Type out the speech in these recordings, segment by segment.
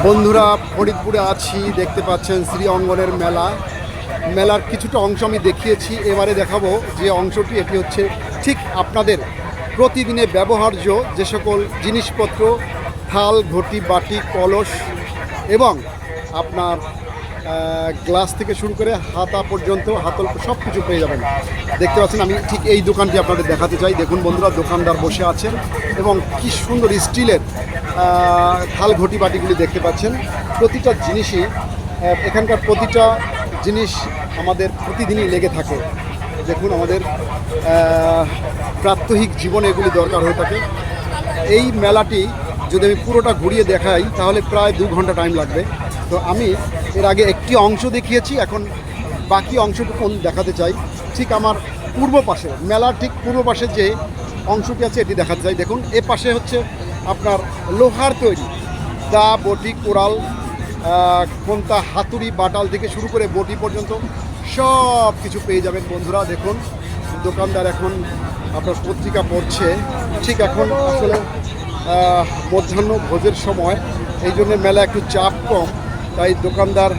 বন্ধুরা ফরিদপুরে আছি, দেখতে পাচ্ছেন শ্রী অঙ্গনের মেলা। মেলার কিছুটা অংশ আমি দেখিয়েছি, এবারে দেখাবো যে অংশটি, এটি হচ্ছে ঠিক আপনাদের প্রতিদিনে ব্যবহার্য যে সকল জিনিসপত্র, থাল, ঘটি, বাটি, কলস এবং আপনার গ্লাস থেকে শুরু করে হাতা পর্যন্ত, হাতল সব কিছু পেয়ে যাবেন। দেখতে পাচ্ছেন আমি ঠিক এই দোকানটি আপনাদের দেখাতে চাই। দেখুন বন্ধুরা, দোকানদার বসে আছেন এবং কি সুন্দর স্টিলের থাল, ঘটি, বাটিগুলি দেখতে পাচ্ছেন। প্রতিটা জিনিসই এখানকার প্রতিটা জিনিস আমাদের প্রতিদিনই লেগে থাকে। দেখুন আমাদের প্রাত্যহিক জীবনে এগুলি দরকার হয়ে থাকে। এই মেলাটি যদি আমি পুরোটা ঘুরিয়ে দেখাই তাহলে প্রায় 2 ঘন্টা টাইম লাগবে। তো আমি এর আগে একটি অংশ দেখিয়েছি, এখন বাকি অংশটুকু দেখাতে চাই। ঠিক আমার পূর্ব পাশে, মেলার ঠিক পূর্ব পাশে যে অংশটি আছে এটি দেখাতে চাই। দেখুন এ পাশে হচ্ছে আপনার লোহার তৈরি দা, বটি, কোরাল, কোনটা, হাতুড়ি, বাটাল থেকে শুরু করে বটি পর্যন্ত সব কিছু পেয়ে যাবেন বন্ধুরা। দেখুন দোকানদার এখন আপনার পত্রিকা পড়ছে। ঠিক এখন আসলে মধ্যাহ্ন ভোজের সময়, এই জন্য মেলা একটু চাপ কম, তাই দোকানদার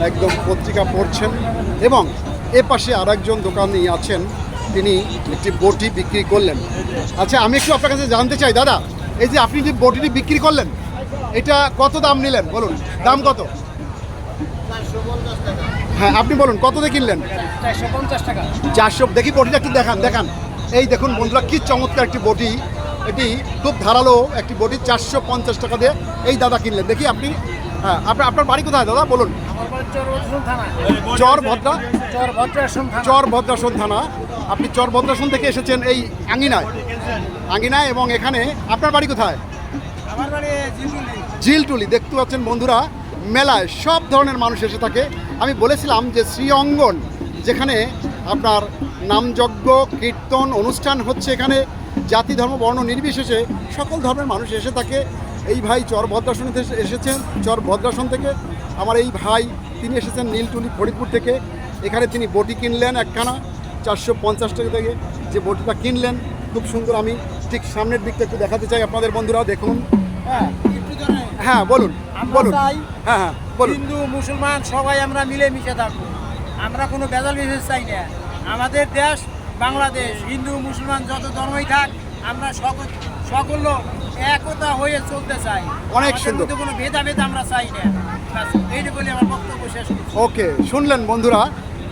একদম পত্রিকা পড়ছেন। এবং এ পাশে আরেকজন দোকানি আছেন, তিনি একটি বটি বিক্রি করলেন। আচ্ছা, আমি একটু আপনার কাছে জানতে চাই দাদা, এই যে আপনি যে বটিটি বিক্রি করলেন, এটা কত দাম নিলেন বলুন? দাম কত? হ্যাঁ, আপনি বলুন কত দিয়ে কিনলেন? 450 টাকা। 400। দেখি বটিটা একটু দেখান। এই দেখুন বন্ধুরা, কি চমৎকার একটি বটি, এটি খুব ধারালো একটি বটি। 450 টাকা দিয়ে এই দাদা কিনলেন। দেখি আপনি, হ্যাঁ, আপনার বাড়ি কোথায় দাদা বলুন? চরভদ্রাসন থানা। আপনি চরভদ্রাসন থেকে এসেছেন এই আঙ্গিনায় এবং এখানে আপনার বাড়ি কোথায়? জিলটুলি। দেখতে পাচ্ছেন বন্ধুরা, মেলায় সব ধরনের মানুষ এসে থাকে। আমি বলেছিলাম যে শ্রী অঙ্গন, যেখানে আপনার নামযজ্ঞ, কীর্তন অনুষ্ঠান হচ্ছে, এখানে জাতি, ধর্ম, বর্ণ নির্বিশেষে সকল ধর্মের মানুষ এসে থাকে। এই ভাই চরভদ্রাসন এসেছেন, চরভদ্রাসন থেকে আমার এই ভাই, তিনি এসেছেন নীলটুলি ফরিদপুর থেকে। এখানে তিনি বটি কিনলেন একখানা 450 টাকা থেকে। যে বটিটা কিনলেন খুব সুন্দর। আমি ঠিক সামনের দিকটা একটু দেখাতে চাই আপনাদের বন্ধুরা। দেখুন, হ্যাঁ বলুন। হ্যাঁ বলুন। হিন্দু মুসলমান সবাই আমরা মিলেমিশে থাকবো, আমরা কোনো ভেজাল বিশেষ চাই না। আমাদের দেশ বাংলাদেশ, হিন্দু মুসলমান যত ধর্মই থাক, আমরা সকল একতা হয়ে চলতে চাই। অনেক সুন্দর, কোনো ভেদাভেদ আমরা চাই না। এইটা বলে আমার বক্তব্য শেষ করছি। ওকে, শুনলেন বন্ধুরা,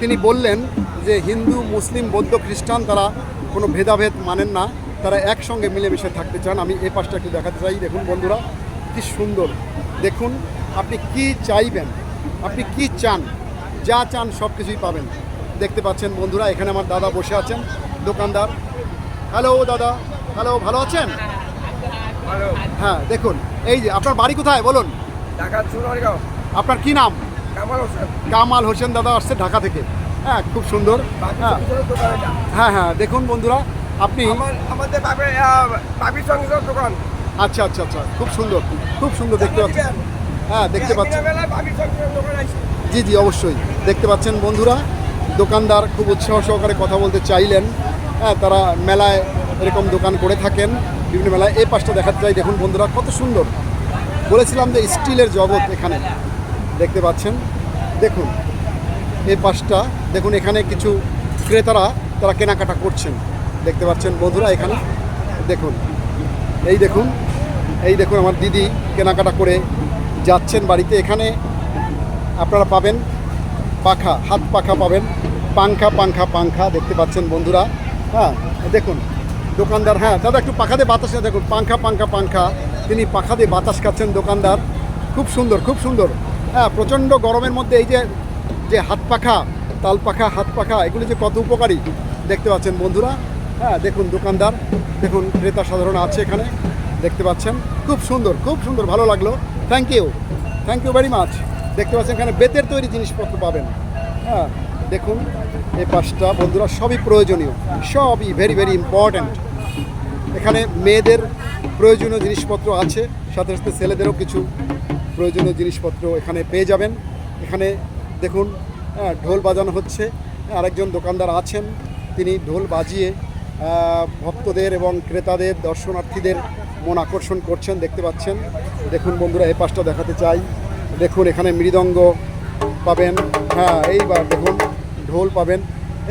তিনি বললেন যে হিন্দু, মুসলিম, বৌদ্ধ, খ্রিস্টান তারা কোনো ভেদাভেদ মানেন না, তারা একসঙ্গে মিলেমিশে থাকতে চান। আমি এই পাশটা একটু দেখাতে চাই। দেখুন বন্ধুরা, কি সুন্দর। দেখুন আপনি কি চাইবেন, আপনি কি চান, যা চান সব কিছুই পাবেন। দেখতে পাচ্ছেন বন্ধুরা, এখানে আমার দাদা বসে আছেন, দোকানদার। হ্যালো দাদা, হ্যালো, ভালো আছেন? হ্যাঁ, দেখুন এই যে আপনার বাড়ি কোথায় বলুন? আপনার কি নাম? কামাল হোসেন। দাদা আসছে ঢাকা থেকে। হ্যাঁ, খুব সুন্দর। হ্যাঁ, দেখুন বন্ধুরা, আপনি আমাদের দোকান। আচ্ছা, খুব সুন্দর দেখতে পাচ্ছেন। হ্যাঁ, দেখতে পাচ্ছেন। জি অবশ্যই দেখতে পাচ্ছেন বন্ধুরা, দোকানদার খুব উৎসাহ সহকারে কথা বলতে চাইলেন। হ্যাঁ, তারা মেলায় এরকম দোকান করে থাকেন, বিভিন্ন মেলায়। এই পাশটা দেখাতে চাই। দেখুন বন্ধুরা, কত সুন্দর। বলেছিলাম যে স্টিলের জগৎ এখানে, দেখতে পাচ্ছেন। দেখুন এই পাশটা দেখুন, এখানে কিছু ক্রেতারা তারা কেনাকাটা করছেন, দেখতে পাচ্ছেন বন্ধুরা। এখানে দেখুন, এই দেখুন আমার দিদি কেনাকাটা করে যাচ্ছেন বাড়িতে। এখানে আপনারা পাবেন পাখা, হাত পাখা পাবেন, পাংখা দেখতে পাচ্ছেন বন্ধুরা। হ্যাঁ, দেখুন দোকানদার, হ্যাঁ দাদা একটু পাখা দিয়ে বাতাস, দেখুন পাংখা, তিনি পাখা দিয়ে বাতাস খাচ্ছেন দোকানদার। খুব সুন্দর। হ্যাঁ, প্রচণ্ড গরমের মধ্যে এই যে হাত পাখা, তাল পাখা, হাত পাখা, এগুলি যে কত উপকারী দেখতে পাচ্ছেন বন্ধুরা। হ্যাঁ, দেখুন দোকানদার, দেখুন ক্রেতা সাধারণ আছে এখানে, দেখতে পাচ্ছেন। খুব সুন্দর, ভালো লাগলো। Thank you very much. দেখতে পাচ্ছেন এখানে বেতের তৈরি জিনিসপত্র পাবেন। হ্যাঁ, দেখুন এই পাশটা বন্ধুরা, সবই প্রয়োজনীয়, সবই ভেরি ইম্পর্ট্যান্ট। এখানে মেয়েদের প্রয়োজনীয় জিনিসপত্র আছে, সাথে ছেলেদেরও কিছু প্রয়োজনীয় জিনিসপত্র এখানে পেয়ে যাবেন। এখানে দেখুন, হ্যাঁ, ঢোল বাজানো হচ্ছে। আরেকজন দোকানদার আছেন, তিনি ঢোল বাজিয়ে ভক্তদের এবং ক্রেতাদের, দর্শনার্থীদের মন আকর্ষণ করছেন, দেখতে পাচ্ছেন। দেখুন বন্ধুরা, এই পাশটা দেখাতে চাই। দেখুন এখানে মৃদঙ্গ পাবেন, হ্যাঁ এইবার দেখুন ঢোল পাবেন।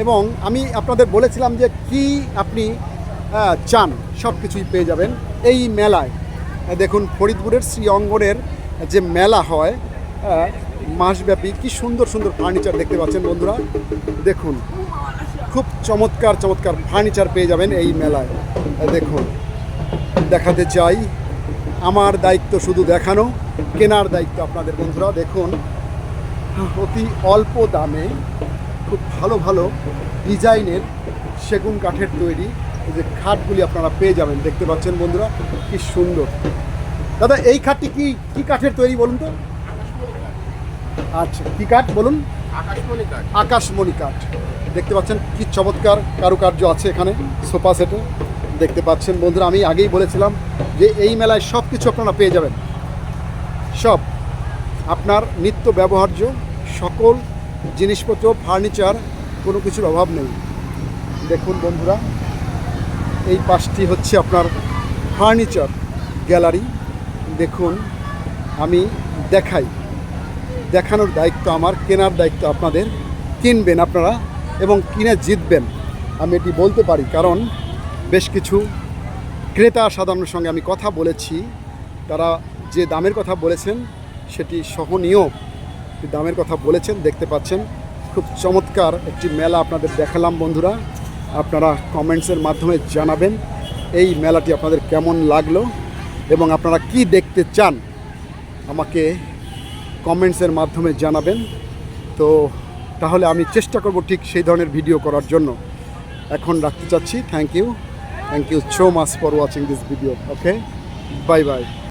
এবং আমি আপনাদের বলেছিলাম যে কি আপনি চান সব কিছুই পেয়ে যাবেন এই মেলায়। দেখুন ফরিদপুরের শ্রী অঙ্গনের যে মেলা হয় মাসব্যাপী, কি সুন্দর সুন্দর ফার্নিচার দেখতে পাচ্ছেন বন্ধুরা। দেখুন খুব চমৎকার চমৎকার ফার্নিচার পেয়ে যাবেন এই মেলায়। দেখুন দেখাতে চাই, আমার দায়িত্ব শুধু দেখানো, কেনার দায়িত্ব আপনাদের বন্ধুরা। দেখুন অতি অল্প দামে খুব ভালো ভালো ডিজাইনের সেগুন কাঠের তৈরি এই যে খাটগুলি আপনারা পেয়ে যাবেন, দেখতে পাচ্ছেন বন্ধুরা কি সুন্দর। দাদা এই খাটটি কি কি কাঠের তৈরি বলুন তো? আচ্ছা কি কাঠ বলুন? আকাশমণি কাঠ। আকাশমণি কাঠ। দেখতে পাচ্ছেন কি চমৎকার কারুকার্য আছে এখানে সোফা সেটে, দেখতে পাচ্ছেন বন্ধুরা। আমি আগেই বলেছিলাম যে এই মেলায় সব কিছু আপনারা পেয়ে যাবেন, সব আপনার নিত্য ব্যবহার্য সকল জিনিসপত্র, ফার্নিচার, কোনো কিছুর অভাব নেই। দেখুন বন্ধুরা, এই পাশটি হচ্ছে আপনার ফার্নিচার গ্যালারি। দেখুন আমি দেখাই, দেখানোর দায়িত্ব আমার, কেনার দায়িত্ব আপনাদের। কিনবেন আপনারা এবং কিনে জিতবেন, আমি এটি বলতে পারি। কারণ বেশ কিছু ক্রেতা সাধারণের সঙ্গে আমি কথা বলেছি, তারা যে দামের কথা বলেছেন সেটি সহনীয় দামের কথা বলেছেন। দেখতে পাচ্ছেন খুব চমৎকার একটি মেলা আপনাদের দেখালাম বন্ধুরা। আপনারা কমেন্টসের মাধ্যমে জানাবেন এই মেলাটি আপনাদের কেমন লাগলো এবং আপনারা কি দেখতে চান আমাকে কমেন্টসের মাধ্যমে জানাবেন। তো তাহলে আমি চেষ্টা করব ঠিক সেই ধরনের ভিডিও করার জন্য। এখন রাখতে চাচ্ছি। Thank you so much for watching this video. Okay, bye by.